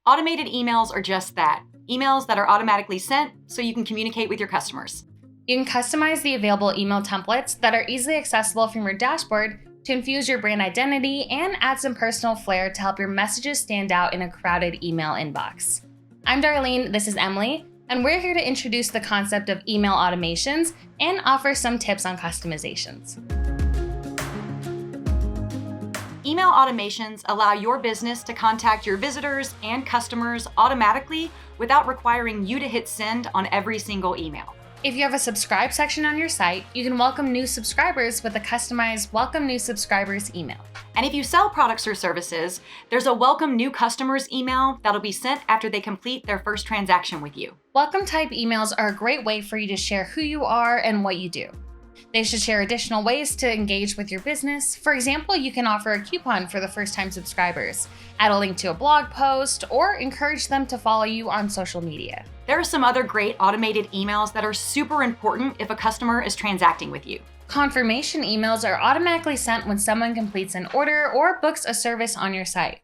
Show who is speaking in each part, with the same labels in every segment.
Speaker 1: Automated emails are just that, emails that are automatically sent so you can communicate with your customers.
Speaker 2: You can customize the available email templates that are easily accessible from your dashboard to infuse your brand identity and add some personal flair to help your messages stand out in a crowded email inbox. I'm Darlene, this is Emily, and we're here to introduce the concept of email automations and offer some tips on customizations.
Speaker 1: Email automations allow your business to contact your visitors and customers automatically without requiring you to hit send on every single email.
Speaker 2: If you have a subscribe section on your site, you can welcome new subscribers with a customized Welcome New Subscribers email.
Speaker 1: And if you sell products or services, there's a Welcome New Customers email that'll be sent after they complete their first transaction with you.
Speaker 2: Welcome type emails are a great way for you to share who you are and what you do. They should share additional ways to engage with your business. For example, you can offer a coupon for the first-time subscribers, add a link to a blog post, or encourage them to follow you on social media.
Speaker 1: There are some other great automated emails that are super important if a customer is transacting with you.
Speaker 2: Confirmation emails are automatically sent when someone completes an order or books a service on your site.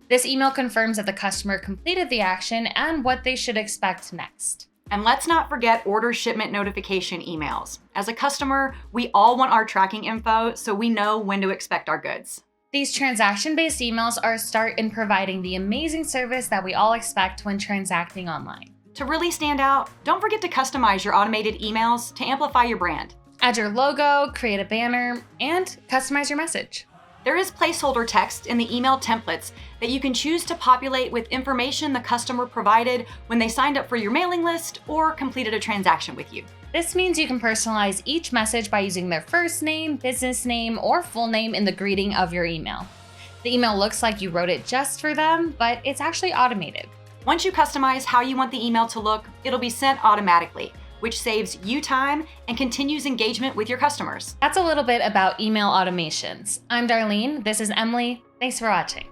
Speaker 2: This email confirms that the customer completed the action and what they should expect next.
Speaker 1: And let's not forget order shipment notification emails. As a customer, we all want our tracking info so we know when to expect our goods.
Speaker 2: These transaction-based emails are a start in providing the amazing service that we all expect when transacting online.
Speaker 1: To really stand out, don't forget to customize your automated emails to amplify your brand.
Speaker 2: Add your logo, create a banner, and customize your message.
Speaker 1: There is placeholder text in the email templates that you can choose to populate with information the customer provided when they signed up for your mailing list or completed a transaction with you.
Speaker 2: This means you can personalize each message by using their first name, business name, or full name in the greeting of your email. The email looks like you wrote it just for them, but it's actually automated.
Speaker 1: Once you customize how you want the email to look, it'll be sent automatically, which saves you time and continues engagement with your customers.
Speaker 2: That's a little bit about email automations. I'm Darlene, this is Emily, thanks for watching.